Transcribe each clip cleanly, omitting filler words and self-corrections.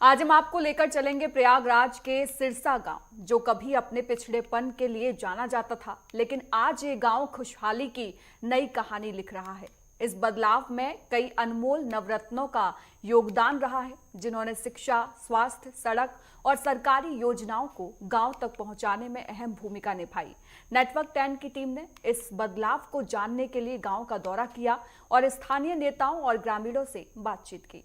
आज हम आपको लेकर चलेंगे प्रयागराज के सिरसा गांव, जो कभी अपने पिछड़ेपन के लिए जाना जाता था, लेकिन आज ये गांव खुशहाली की नई कहानी लिख रहा है। इस बदलाव में कई अनमोल नवरत्नों का योगदान रहा है, जिन्होंने शिक्षा, स्वास्थ्य, सड़क और सरकारी योजनाओं को गांव तक पहुंचाने में अहम भूमिका निभाई। नेटवर्क 10 की टीम ने इस बदलाव को जानने के लिए गांव का दौरा किया और स्थानीय नेताओं और ग्रामीणों से बातचीत की।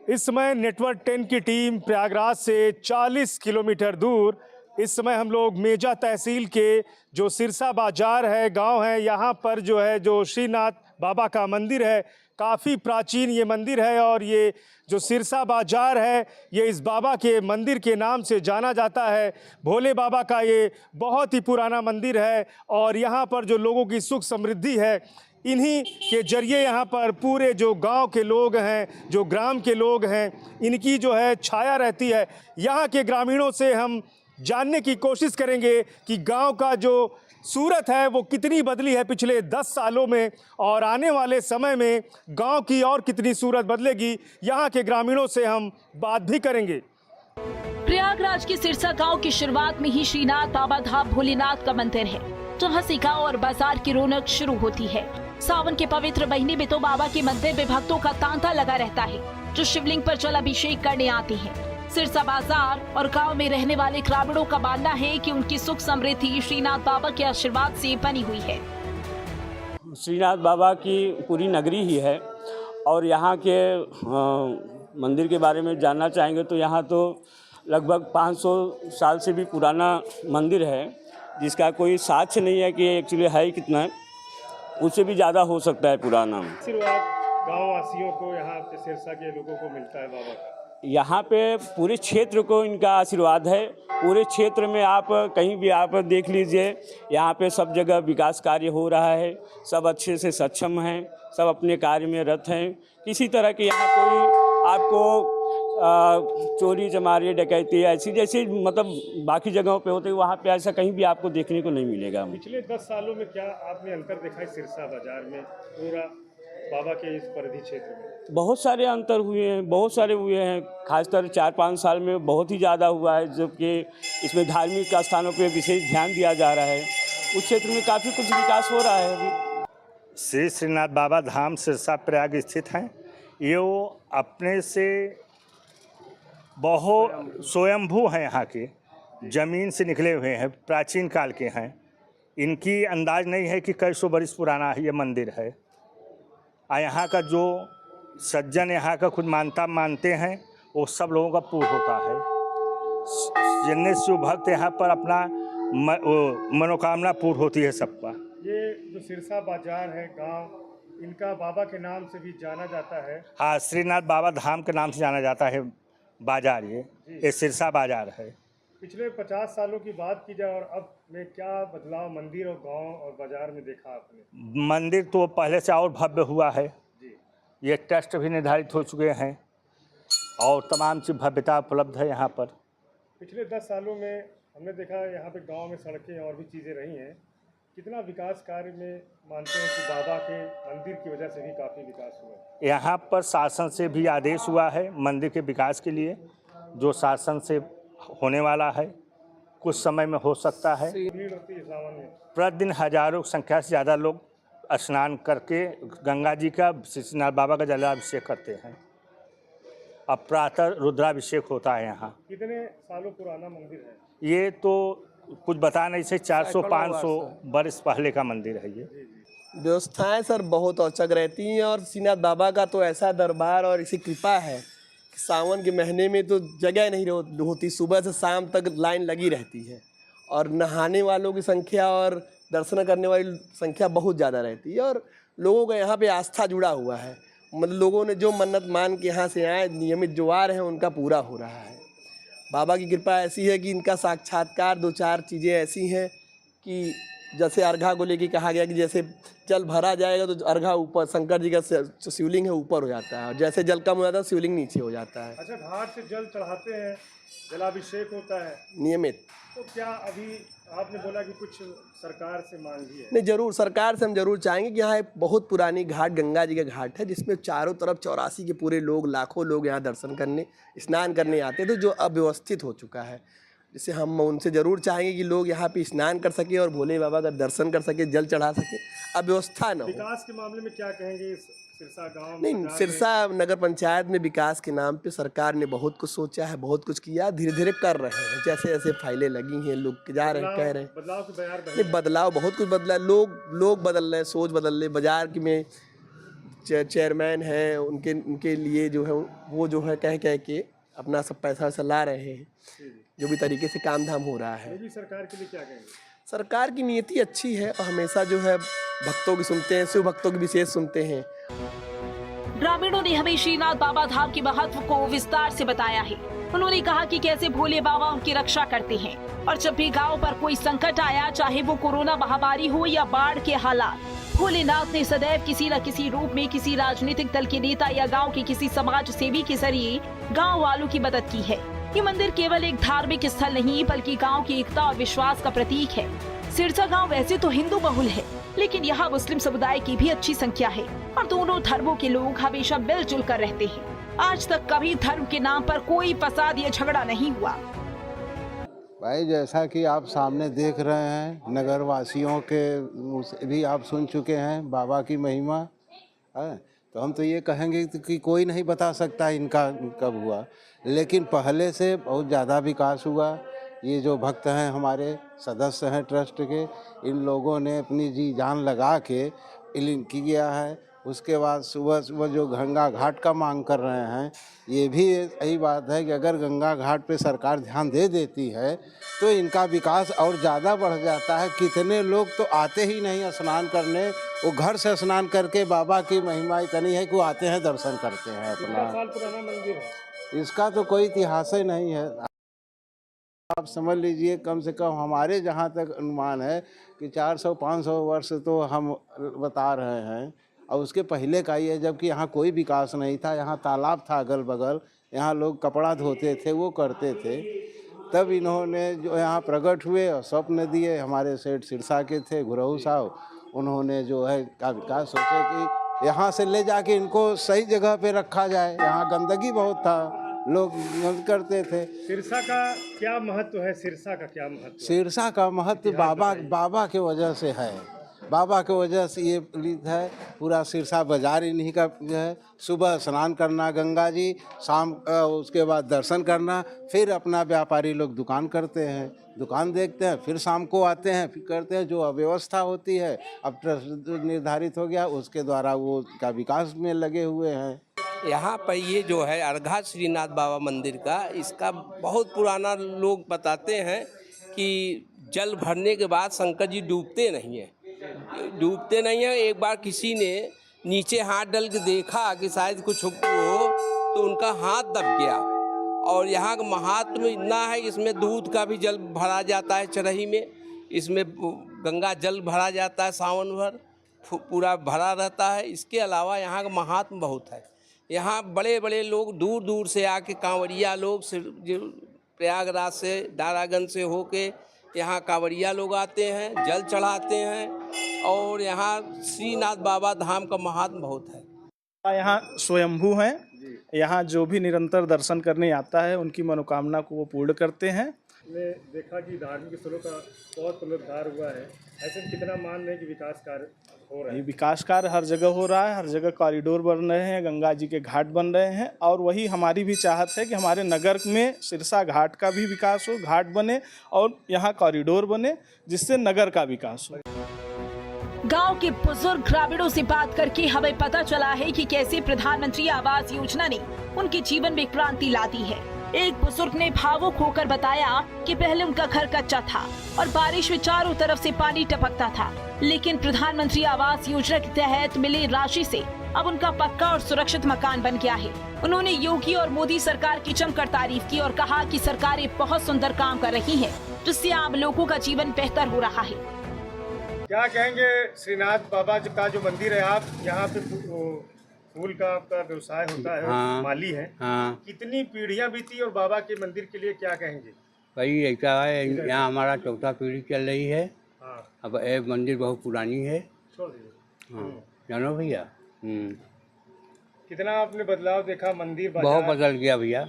इस समय नेटवर्क 10 की टीम प्रयागराज से 40 किलोमीटर दूर इस समय हम लोग मेजा तहसील के जो सिरसा बाजार है, गांव है, यहाँ पर जो श्रीनाथ बाबा का मंदिर है, काफ़ी प्राचीन ये मंदिर है। और ये जो सिरसा बाजार है, ये इस बाबा के मंदिर के नाम से जाना जाता है। भोले बाबा का ये बहुत ही पुराना मंदिर है और यहाँ पर जो लोगों की सुख समृद्धि है, इन्हीं के जरिए यहाँ पर पूरे जो गांव के लोग हैं, जो ग्राम के लोग हैं, इनकी जो है छाया रहती है। यहाँ के ग्रामीणों से हम जानने की कोशिश करेंगे कि गांव का जो सूरत है वो कितनी बदली है पिछले 10 सालों में, और आने वाले समय में गांव की और कितनी सूरत बदलेगी। यहाँ के ग्रामीणों से हम बात भी करेंगे। प्रयागराज के सिरसा गांव की शुरुआत में ही श्रीनाथ बाबा धाम भोलेनाथ का मंदिर है, जहां से गांव और बाजार की रौनक शुरू होती है। सावन के पवित्र महीने में तो बाबा के मंदिर में भक्तों का तांता लगा रहता है, जो शिवलिंग पर जल अभिषेक करने आते हैं। सिरसा बाजार और गांव में रहने वाले ग्रामीणों का मानना है कि उनकी सुख समृद्धि श्रीनाथ बाबा के आशीर्वाद से बनी हुई है। श्रीनाथ बाबा की पूरी नगरी ही है और यहाँ के मंदिर के बारे में जानना चाहेंगे तो यहाँ तो लगभग 500 साल से भी पुराना मंदिर है, जिसका कोई साक्ष्य नहीं है कि एक्चुअली है कितना है, उससे भी ज़्यादा हो सकता है पुराना। आशीर्वाद गाँव वासियों को, यहाँ पे सिरसा के लोगों को मिलता है बाबा का। यहाँ पे पूरे क्षेत्र को इनका आशीर्वाद है। पूरे क्षेत्र में आप कहीं भी आप देख लीजिए, यहाँ पे सब जगह विकास कार्य हो रहा है, सब अच्छे से सक्षम हैं, सब अपने कार्य में रत हैं। किसी तरह के यहाँ कोई आपको चोरी चमारी डकैती ऐसी जैसी मतलब बाकी जगहों पे होते हैं, वहाँ पे ऐसा कहीं भी आपको देखने को नहीं मिलेगा। पिछले 10 सालों में क्या आपने अंतर देखा है सिरसा बाजार में, पूरा बाबा के इस परिधि क्षेत्र में? बहुत सारे अंतर हुए हैं, बहुत सारे हुए हैं। खासकर 4-5 साल में बहुत ही ज़्यादा हुआ है, जबकि इसमें धार्मिक स्थानों पे विशेष ध्यान दिया जा रहा है। उस क्षेत्र में काफ़ी कुछ विकास हो रहा है अभी। श्री श्रीनाथ बाबा धाम सिरसा प्रयाग स्थित हैं। ये वो अपने से बहुत स्वयंभू हैं, यहाँ के ज़मीन से निकले हुए हैं, प्राचीन काल के हैं। इनकी अंदाज नहीं है कि कई सौ बरस पुराना ये मंदिर है। यहाँ का जो सज्जन यहाँ का खुद मानते हैं, वो सब लोगों का पूर्ण होता है। जितने शिव भक्त यहाँ पर अपना मनोकामना पूर्ण होती है सबका। ये जो सिरसा बाजार है गांव, इनका बाबा के नाम से भी जाना जाता है। हाँ, श्रीनाथ बाबा धाम के नाम से जाना जाता है बाजार। ये सिरसा बाजार है। पिछले 50 सालों की बात की जाए और अब में क्या बदलाव मंदिर और गांव और बाजार में देखा आपने? मंदिर तो पहले से और भव्य हुआ है जी। ये ट्रस्ट भी निर्धारित हो चुके हैं और तमाम सी भव्यता उपलब्ध है यहाँ पर। पिछले 10 सालों में हमने देखा यहाँ पे गांव में सड़कें और भी चीज़ें रही हैं। कितना विकास कार्य में मानते हैं कि बाबा के मंदिर की वजह से भी काफ़ी विकास हुआ? यहाँ पर शासन से भी आदेश हुआ है मंदिर के विकास के लिए, जो शासन से होने वाला है, कुछ समय में हो सकता है। प्रतिदिन हजारों संख्या से ज़्यादा लोग स्नान करके गंगा जी का, श्रीनाथ बाबा का जलाभिषेक करते हैं। अब प्रातः रुद्राभिषेक होता है यहाँ। कितने सालों पुराना मंदिर है? ये तो कुछ बता नहीं से 400-500 बरस पहले का मंदिर है ये। व्यवस्थाएं सर बहुत औचक रहती हैं और श्रीनाथ बाबा का तो ऐसा दरबार और इसी कृपा है कि सावन के महीने में तो जगह नहीं होती, सुबह से शाम तक लाइन लगी रहती है और नहाने वालों की संख्या और दर्शन करने वाली संख्या बहुत ज़्यादा रहती है और लोगों का यहाँ पे आस्था जुड़ा हुआ है। मतलब लोगों ने जो मन्नत मान के यहाँ से आए, नियमित जो आ रहे हैं, उनका पूरा हो रहा है। बाबा की कृपा ऐसी है कि इनका साक्षात्कार 2-4 चीज़ें ऐसी हैं कि जैसे अर्घा को लेके कहा गया कि जैसे जल भरा जाएगा तो अर्घा ऊपर, शंकर जी का जो शिवलिंग है ऊपर हो जाता है, और जैसे जल कम हो जाता है शिवलिंग नीचे हो जाता है। अच्छा, घाट से जल चढ़ाते हैं, जलाभिषेक होता है नियमित। तो क्या अभी आपने बोला कि कुछ सरकार से मांगी है? नहीं, जरूर सरकार से हम जरूर चाहेंगे कि यहाँ एक बहुत पुरानी घाट गंगा जी का घाट है, जिसमें चारों तरफ 84 के पूरे लोग, लाखों लोग यहाँ दर्शन करने, स्नान करने आते थे, जो अव्यवस्थित हो चुका है। जिससे हम उनसे ज़रूर चाहेंगे कि लोग यहाँ पे स्नान कर सके और भोले बाबा का दर्शन कर सके, जल चढ़ा सके, अव्यवस्था न हो। विकास के मामले में क्या कहेंगे इस सिरसा गांव में? नहीं, सिरसा नगर पंचायत में विकास के नाम पे सरकार ने बहुत कुछ सोचा है, बहुत कुछ किया, धीरे धीरे कर रहे हैं। जैसे जैसे फाइलें लगी हैं, लोग जा रहे हैं, कह रहे हैं बदलाव के बयार नहीं, बदलाव बहुत कुछ बदला है। लोग बदल रहे हैं, सोच बदल रहे हैं। बाजार में चेयरमैन हैं, उनके लिए जो है वो जो है कह के अपना सब पैसा वैसा ला रहे हैं, जो भी तरीके से काम धाम हो रहा है। सरकार के लिए क्या कहेंगे? सरकार की नीति अच्छी है और हमेशा जो है भक्तों की सुनते हैं, शिव भक्तों की विशेष सुनते हैं। ग्रामीणों ने हमें श्रीनाथ बाबा धाम के महत्व को विस्तार से बताया है। उन्होंने कहा कि कैसे भोले बाबा उनकी रक्षा करते हैं, और जब भी गांव पर कोई संकट आया, चाहे वो कोरोना महामारी हो या बाढ़ के हालात, भोलेनाथ ने सदैव किसी न किसी रूप में किसी राजनीतिक दल के नेता या गांव के किसी समाज सेवी के जरिए गांव वालों की मदद की है। ये मंदिर केवल एक धार्मिक स्थल नहीं, बल्कि गांव की एकता और विश्वास का प्रतीक है। सिरसा गांव वैसे तो हिंदू बहुल है, लेकिन यहाँ मुस्लिम समुदाय की भी अच्छी संख्या है और दोनों धर्मों के लोग हमेशा मिलजुल कर रहते हैं। आज तक कभी धर्म के नाम पर कोई फसाद या झगड़ा नहीं हुआ। भाई, जैसा कि आप सामने देख रहे हैं, नगर वासियों के मुँह से भी आप सुन चुके हैं बाबा की महिमा है, तो हम तो ये कहेंगे कि कोई नहीं बता सकता इनका कब हुआ, लेकिन पहले से बहुत ज़्यादा विकास हुआ। ये जो भक्त हैं, हमारे सदस्य हैं ट्रस्ट के, इन लोगों ने अपनी जी जान लगा के इलिंग किया है। उसके बाद सुबह सुबह जो गंगा घाट का मांग कर रहे हैं, ये भी सही बात है कि अगर गंगा घाट पे सरकार ध्यान दे देती है तो इनका विकास और ज़्यादा बढ़ जाता है। कितने लोग तो आते ही नहीं स्नान करने, वो घर से स्नान करके बाबा की महिमा इतनी है कि वो आते हैं, दर्शन करते हैं अपना। साल पुराना मंदिर है, इसका तो कोई इतिहास ही नहीं है। आप समझ लीजिए, कम से कम हमारे जहाँ तक अनुमान है कि 400-500 वर्ष तो हम बता रहे हैं, और उसके पहले का ही है, जबकि यहाँ कोई विकास नहीं था। यहाँ तालाब था अगल बगल, यहाँ लोग कपड़ा धोते थे, वो करते थे। तब इन्होंने जो यहाँ प्रकट हुए और स्वप्न दिए, हमारे सेठ सिरसा के थे गुरहू साहब, उन्होंने जो है का विकास सोचे कि यहाँ से ले जाके इनको सही जगह पे रखा जाए। यहाँ गंदगी बहुत था, लोग गंद करते थे। सिरसा का क्या महत्व है? सिरसा का क्या महत्व है? सिरसा का महत्व बाबा के वजह से है। बाबा के वजह से ये प्रीत है। पूरा सिरसा बाजार इन्हीं का है। सुबह स्नान करना गंगा जी, शाम उसके बाद दर्शन करना, फिर अपना व्यापारी लोग दुकान करते हैं, दुकान देखते हैं, फिर शाम को आते हैं, फिर करते हैं। जो अव्यवस्था होती है, अब ट्रस्ट निर्धारित हो गया, उसके द्वारा वो का विकास में लगे हुए हैं। यहाँ पर ये जो है अर्घा श्रीनाथ बाबा मंदिर का, इसका बहुत पुराना लोग बताते हैं कि जल भरने के बाद शंकर जी डूबते नहीं हैं। एक बार किसी ने नीचे हाथ डाल के देखा कि शायद कुछ हो, तो उनका हाथ दब गया। और यहाँ का महात्म इतना है, इसमें दूध का भी जल भरा जाता है चरही में, इसमें गंगा जल भरा जाता है, सावन भर पूरा भरा रहता है। इसके अलावा यहाँ का महात्म बहुत है। यहाँ बड़े बड़े लोग दूर दूर से आके, कांवड़िया लोग प्रयागराज से, दारागंज से होके यहाँ कांवड़िया लोग आते हैं, जल चढ़ाते हैं। और यहाँ श्रीनाथ बाबा धाम का महात्म बहुत है। यहाँ स्वयंभू हैं, यहाँ जो भी निरंतर दर्शन करने आता है उनकी मनोकामना को वो पूर्ण करते हैं। हमने देखा कि धार्मिक स्थलों का बहुत पुनरुद्धार हुआ है, ऐसे कितना मान रहे हैं कि विकास कार्य हो रहा है? विकास कार्य हर जगह हो रहा है, हर जगह कॉरिडोर बन रहे हैं, गंगा जी के घाट बन रहे हैं। और वही हमारी भी चाहत है कि हमारे नगर में सिरसा घाट का भी विकास हो, घाट बने और यहाँ कॉरिडोर बने, जिससे नगर का विकास हो। गांव के बुजुर्ग ग्रामीणों से बात करके हमें पता चला है कि कैसे प्रधानमंत्री आवास योजना ने उनके जीवन में क्रांति ला दी है। एक बुजुर्ग ने भावुक होकर बताया कि पहले उनका घर कच्चा था और बारिश में चारों तरफ से पानी टपकता था, लेकिन प्रधानमंत्री आवास योजना के तहत मिली राशि से अब उनका पक्का और सुरक्षित मकान बन गया है। उन्होंने योगी और मोदी सरकार की जमकर तारीफ की और कहा कि सरकारें बहुत सुंदर काम कर रही हैं, जिससे आम लोगों का जीवन बेहतर हो रहा है। क्या कहेंगे श्रीनाथ बाबा का जो मंदिर है, आप यहाँ पे फूल का आपका व्यवसाय होता है, हाँ, माली है, हाँ कितनी पीढ़ियां बीती और बाबा के मंदिर के लिए क्या कहेंगे? भाई ऐसा है, यहाँ हमारा चौथा पीढ़ी चल रही है। हाँ, अब ये मंदिर बहुत पुरानी है। छोड़ दीजिए। हाँ जानो भैया। कितना आपने बदलाव देखा मंदिर बहुत बाजार, बदल गया भैया।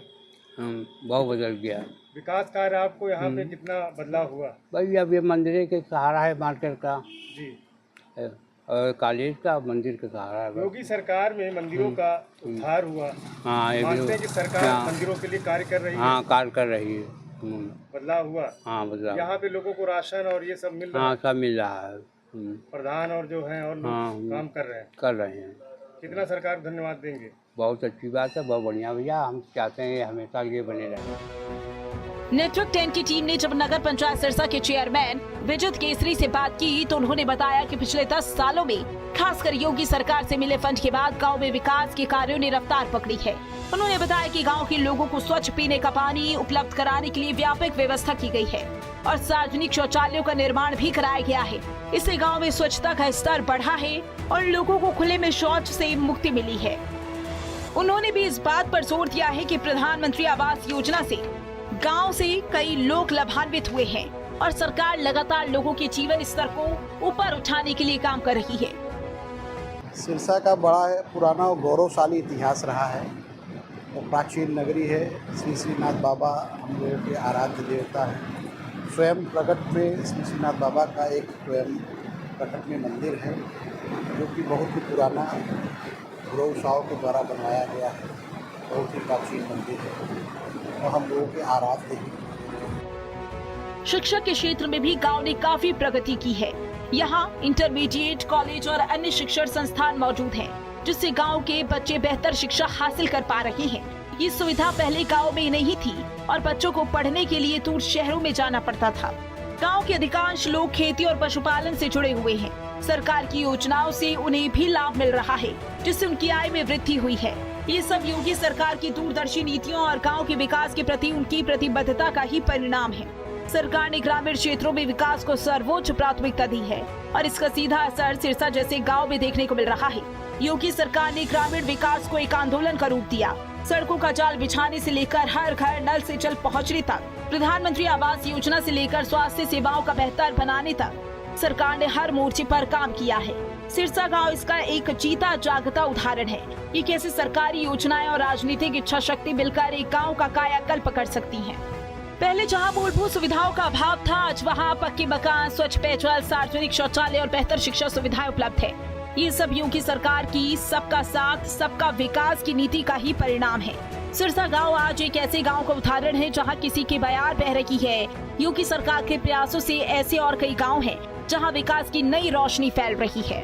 बहुत बदल गया। विकास कार्य आपको यहाँ पे कितना बदलाव हुआ? भाई अब ये मंदिर के सहारा है, मार्केट का जी, और कॉलेज का, मंदिर का सहारा है। योगी सरकार में मंदिरों का उद्धार हुआ। हाँ ये मानते हैं कि सरकार हाँ, मंदिरों के लिए कार्य कर रही है। हाँ कार्य कर रही है। बदलाव हुआ। हाँ बदलाव। यहाँ पे लोगों को राशन और ये सब मिल रहा हाँ है। सब मिल रहा है। प्रधान और जो है और लोग हाँ, काम कर रहे हैं। कर रहे हैं। कितना सरकार को धन्यवाद देंगे? बहुत अच्छी बात है, बहुत बढ़िया भैया। हम चाहते हैं हमेशा ये बने रहे। नेटवर्क 10 की टीम ने जब नगर पंचायत सिरसा के चेयरमैन विजित केसरी से बात की तो उन्होंने बताया कि पिछले 10 सालों में खासकर योगी सरकार से मिले फंड के बाद गांव में विकास के कार्यों ने रफ्तार पकड़ी है। उन्होंने बताया कि गांव के लोगों को स्वच्छ पीने का पानी उपलब्ध कराने के लिए व्यापक व्यवस्था की गई है और सार्वजनिक शौचालयों का निर्माण भी कराया गया है। इससे गाँव में स्वच्छता का स्तर बढ़ा है और लोगों को खुले में शौच से मुक्ति मिली है। उन्होंने भी इस बात पर जोर दिया है कि प्रधानमंत्री आवास योजना से गांव से कई लोग लाभान्वित हुए हैं और सरकार लगातार लोगों के जीवन स्तर को ऊपर उठाने के लिए काम कर रही है। सिरसा का बड़ा पुराना और गौरवशाली इतिहास रहा है और प्राचीन नगरी है। श्री श्रीनाथ बाबा हम लोगों के आराध्य देवता है। स्वयं प्रकट में श्री श्रीनाथ बाबा का एक स्वयं प्रकट में मंदिर है जो कि बहुत ही पुराना गौरवशाओं के द्वारा बनवाया गया है। बहुत ही प्राचीन मंदिर है और हम लोगों के आराध्य हैं। शिक्षा के क्षेत्र में भी गांव ने काफी प्रगति की है। यहाँ इंटरमीडिएट, कॉलेज और अन्य शिक्षण संस्थान मौजूद हैं, जिससे गांव के बच्चे बेहतर शिक्षा हासिल कर पा रहे हैं। ये सुविधा पहले गांव में नहीं थी और बच्चों को पढ़ने के लिए दूर शहरों में जाना पड़ता था। गांव के अधिकांश लोग खेती और पशुपालन से जुड़े हुए हैं। सरकार की योजनाओं से उन्हें भी लाभ मिल रहा है, जिससे उनकी आय में वृद्धि हुई है। ये सब योगी सरकार की दूरदर्शी नीतियों और गांव के विकास के प्रति उनकी प्रतिबद्धता का ही परिणाम है। सरकार ने ग्रामीण क्षेत्रों में विकास को सर्वोच्च प्राथमिकता दी है और इसका सीधा असर सिरसा जैसे गांव में देखने को मिल रहा है। योगी सरकार ने ग्रामीण विकास को एक आंदोलन का रूप दिया। सड़कों का जाल बिछाने से लेकर हर घर नल से जल पहुँचने तक, प्रधानमंत्री आवास योजना से लेकर स्वास्थ्य सेवाओं का बेहतर बनाने तक सरकार ने हर मोर्चे पर काम किया है। सिरसा गांव इसका एक जीता जागता उदाहरण है कि कैसे सरकारी योजनाएं और राजनीतिक इच्छा शक्ति मिलकर एक गांव का कायाकल्प कर सकती हैं। पहले जहां मूलभूत सुविधाओं का अभाव था, आज वहां पक्के मकान, स्वच्छ पेयजल, सार्वजनिक शौचालय और बेहतर शिक्षा सुविधाएं उपलब्ध है। ये सब योगी सरकार की सबका साथ सबका विकास की नीति का ही परिणाम है। सिरसा गांव आज एक ऐसे गांव का उदाहरण है जहां किसी की बयार बह रही है। योगी सरकार के प्रयासों से ऐसे और कई गांव हैं जहां विकास की नई रोशनी फैल रही है।